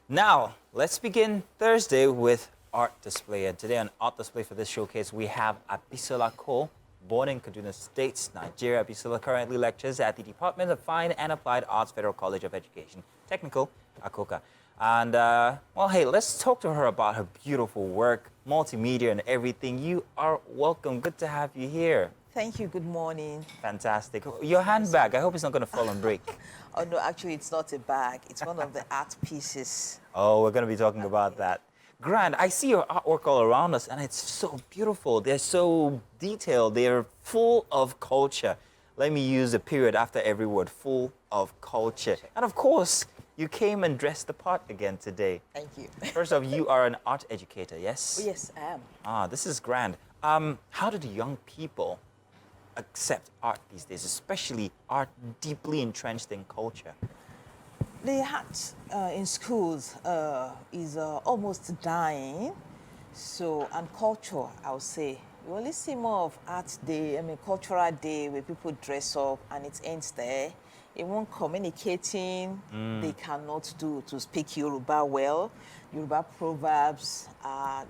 Now, let's begin Thursday with art display. And today on art display for this showcase, we have Abisola Cole, born in Kaduna State, Nigeria. Abisola currently lectures at the Department of Fine and Applied Arts, Federal College of Education, Technical, Akoka. And, well, hey, let's talk to her about her beautiful work, multimedia and everything. You are welcome. Good to have you here. Thank you. Good morning. Fantastic. Your handbag, I hope it's not going to fall and break. Oh, no, actually, it's not a bag. It's one of the art pieces. Oh, we're going to be talking about that. Grand, I see your artwork all around us, and it's so beautiful. They're so detailed. They're full of culture. Let me use the period after every word, full of culture. And of course, you came and dressed the part again today. Thank you. First off, you are an art educator, yes? Oh, yes, I am. Ah, this is grand. How do the young people accept art these days, especially art deeply entrenched in culture? The art in schools is almost dying. So, and culture, I would say. You only see more of art day, cultural day where people dress up and it ends there. Even communicating, they cannot do to speak Yoruba well. Yoruba proverbs,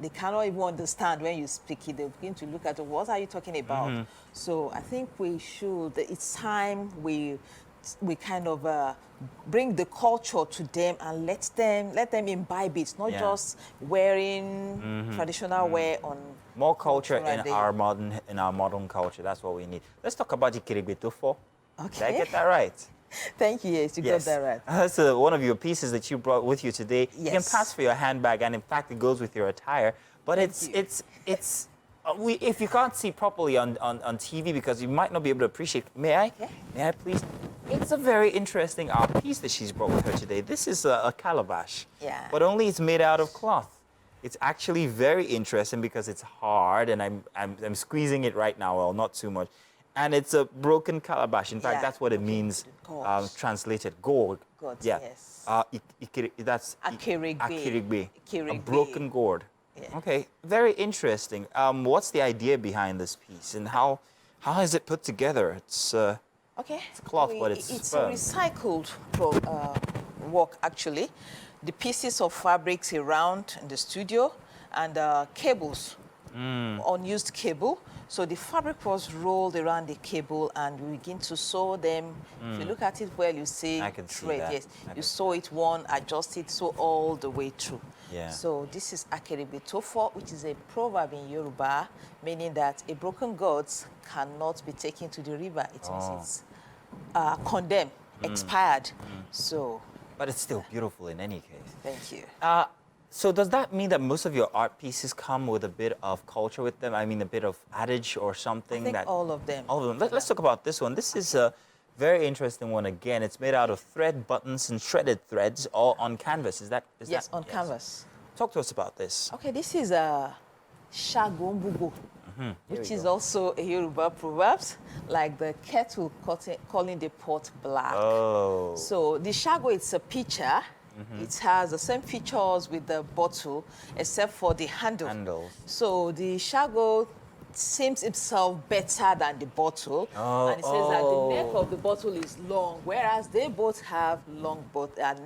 they cannot even understand when you speak it. They begin to look at what are you talking about? So I think we should, it's time we kind of bring the culture to them and let them imbibe it, not just wearing traditional wear on. More culture in our modern culture. That's what we need. Let's talk about the Kiribetofo. Okay. Did I get that right? Thank you. Yes, you got that right. That's one of your pieces that you brought with you today. Yes. You can pass for your handbag, and in fact, it goes with your attire. But if you can't see properly on TV because you might not be able to appreciate. May I? Yeah. May I please? It's a very interesting art piece that she's brought with her today. This is a calabash. Yeah. But only it's made out of cloth. It's actually very interesting because it's hard, and I'm squeezing it right now. Well, not too much. And it's a broken calabash. In fact, that's what it means, translated. Gourd. Gourd, yeah. yes. That's Akirigbe. A broken gourd. Yeah. Okay, very interesting. What's the idea behind this piece, and how is it put together? It's cloth, but it's firm. a recycled work, actually. The pieces of fabrics around in the studio and cables, unused cable. So the fabric was rolled around the cable and we begin to sew them. If you look at it well, you see thread. Yes, you sew it one, adjust it, sew all the way through. Yeah. So this is Akeribetofo, which is a proverb in Yoruba, meaning that a broken gourd cannot be taken to the river. It means it's condemned, expired. So. But it's still beautiful in any case. Thank you. So does that mean that most of your art pieces come with a bit of culture with them? I mean, a bit of adage or something? I think all of them. All of them. Let's talk about this one. This is a very interesting one again. It's made out of thread, buttons, and shredded threads, all on canvas. Is that? Yes, on canvas. Talk to us about this. Okay, this is a shagombugo, which is also a Yoruba proverb, like the kettle calling the pot black. Oh. So the shago, it's a pitcher. It has the same features with the bottle, except for the handle. So the shago seems itself better than the bottle. And it says that the neck of the bottle is long, whereas they both have long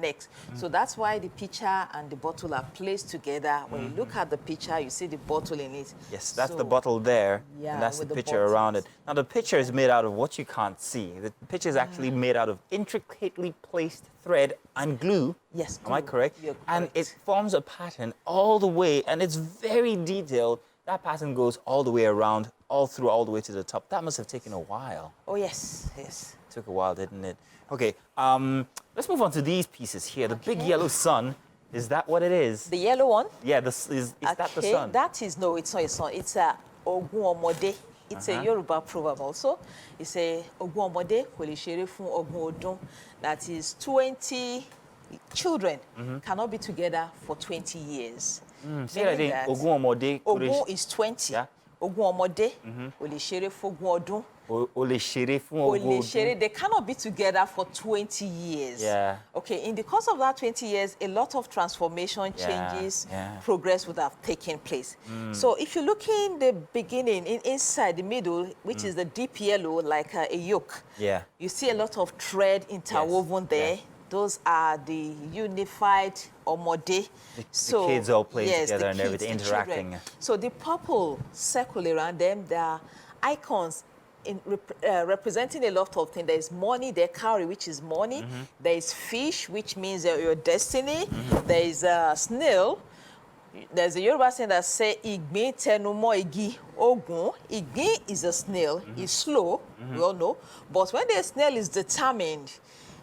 necks. So that's why the pitcher and the bottle are placed together. When you look at the pitcher, you see the bottle in it. Yes, that's the bottle there, and that's the pitcher around it. Now, the pitcher is made out of what you can't see. The pitcher is actually made out of intricately placed thread and glue. Yes. Am I correct? You're correct. And it forms a pattern all the way, and it's very detailed. That pattern goes all the way around, all the way to the top. That must have taken a while. Oh, yes, yes. It took a while, didn't it? Okay, let's move on to these pieces here. The big yellow sun, is that what it is? The yellow one? Yeah, is that the sun? That is, no, it's not a sun. It's a Ogun Omode. It's a Yoruba proverb also. It's a Ogun Omode, Kole Sere Fun Ogun Odun. That is 20 children cannot be together for 20 years. Ogun is 20. Yeah. Ogun Omode, Kole Sere Fun Ogun Odun. They cannot be together for 20 years. Yeah. Okay, in the course of that 20 years, a lot of transformation, changes, progress would have taken place. So if you look in the beginning, inside the middle, which is the deep yellow, like a yolk, you see a lot of thread interwoven there. Those are the unified omode. The kids all playing yes, together the and kids, everything, the children. interacting. So the purple circle around them, there are icons representing a lot of things. There is money, there cowrie, which is money. There is fish, which means your destiny. There is a snail. There's a Yoruba saying that say Igbin tenumo igi ogun. Igbin is a snail. It's slow, we all know. But when the snail is determined,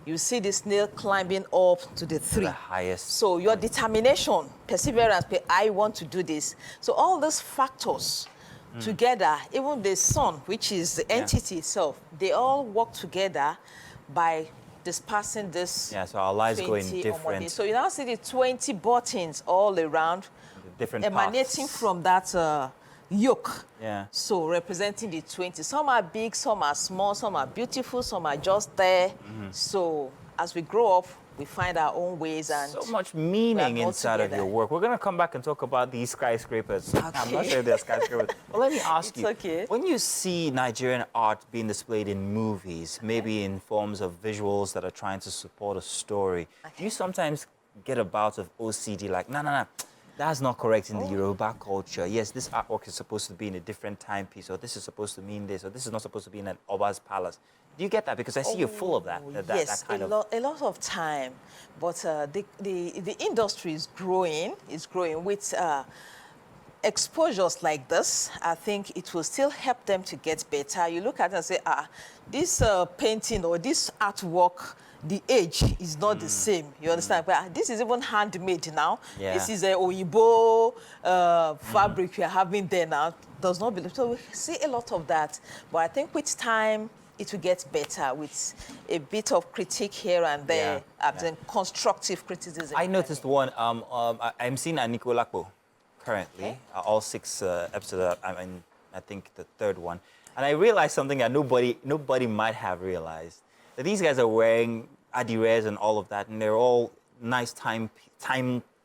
you see the snail climbing up to the tree. The highest. So your determination, perseverance, I want to do this. So all those factors together, even the sun, which is the entity itself, they all work together by dispersing this. Yeah, so our lives go in 20 different. So you now see the 20 buttons all around, different emanating paths. from that yoke. Yeah. So representing the 20. Some are big, some are small, some are beautiful, some are just there. So as we grow up, we find our own ways and So much meaning we are all inside of together. your work. We're going to come back and talk about these skyscrapers. I'm not Okay. sure they're skyscrapers. But let me ask It's you, okay. when you see Nigerian art being displayed in movies, maybe in forms of visuals that are trying to support a story, do you sometimes get a bout of OCD like, no, that's not correct in the Yoruba culture. Yes, this artwork is supposed to be in a different timepiece, or this is supposed to mean this, or this is not supposed to be in an Oba's palace. Do you get that? Because I see you're full of that. Yes, that kind of... a lot of time. But the industry is growing. It's growing with exposures like this. I think it will still help them to get better. You look at it and say, this painting or this artwork, the age is not the same. You understand? But this is even handmade now. Yeah. This is a Oyibo fabric we are having there now. Does not belong. So we see a lot of that. But I think with time, it will get better with a bit of critique here and there, and constructive criticism. I noticed one. I'm seeing Aniko Lakpo currently, all 6 episodes. I'm in, I think, the 3rd one. And I realized something that nobody might have realized. That these guys are wearing adires and all of that, and they're all nice time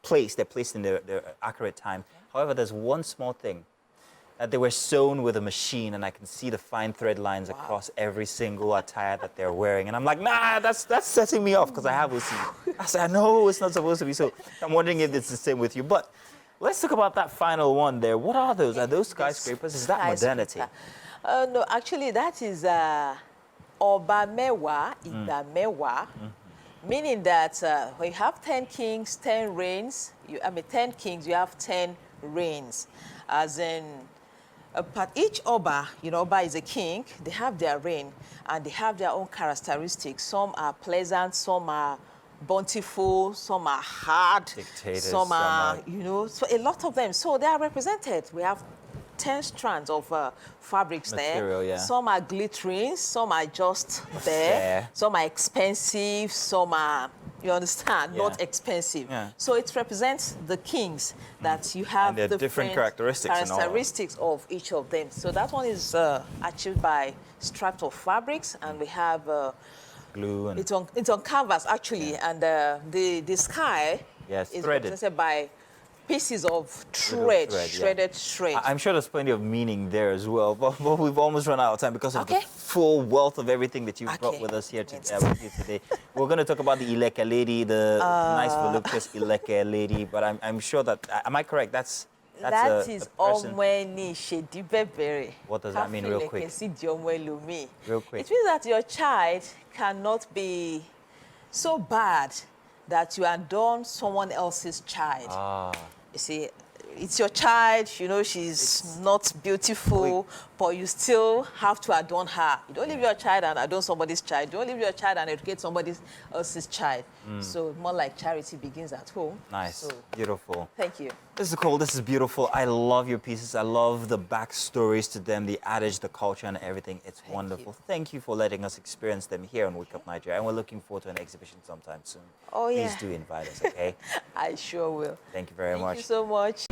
placed. They're placed in their accurate time. However, there's one small thing. That they were sewn with a machine, and I can see the fine thread lines across every single attire that they're wearing. And I'm like, nah, that's setting me off because I have OCD. I said, no, it's not supposed to be so. I'm wondering if it's the same with you. But let's talk about that final one there. What are those? Are those skyscrapers? Is that modernity? No, actually, that is Oba Mewa, Ida Mewa, meaning that when you have 10 kings, 10 reigns, 10 kings, you have 10 reigns. As in, but each Oba, Oba is a king, they have their reign, and they have their own characteristics. Some are pleasant, some are bountiful, some are hard, Dictators, some are, so a lot of them. So they are represented. We have 10 strands of fabrics Material, there. yeah. Some are glittering, some are just there, some are expensive, some are, you understand, not expensive. Yeah. So it represents the kings that you have And the different characteristics of each of them. So that one is achieved by stripes of fabrics, and we have Glue and... it's on canvas actually, and the sky is threaded. represented by pieces of thread, shredded thread. I'm sure there's plenty of meaning there as well, but we've almost run out of time because of the full wealth of everything that you've brought with us here with you today. We're going to talk about the Ileke lady, the nice voluptuous Ileke lady, but I'm sure that, am I correct? That is Omweni Shedibebere. What does that mean real quick? Real quick. It means that your child cannot be so bad that you adorn someone else's child. You see, it's your child, she's not beautiful, but you still have to adorn her. You don't leave your child and adorn somebody's child. You don't leave your child and educate somebody else's child. So more like charity begins at home. Nice, so, beautiful. Thank you. This is cool, this is beautiful. I love your pieces. I love the backstories to them, the adage, the culture, and everything. It's wonderful. Thank you for letting us experience them here on Wake Up Nigeria. And we're looking forward to an exhibition sometime soon. Oh, yeah. Please do invite us, okay? I sure will. Thank you very much. Thank you so much.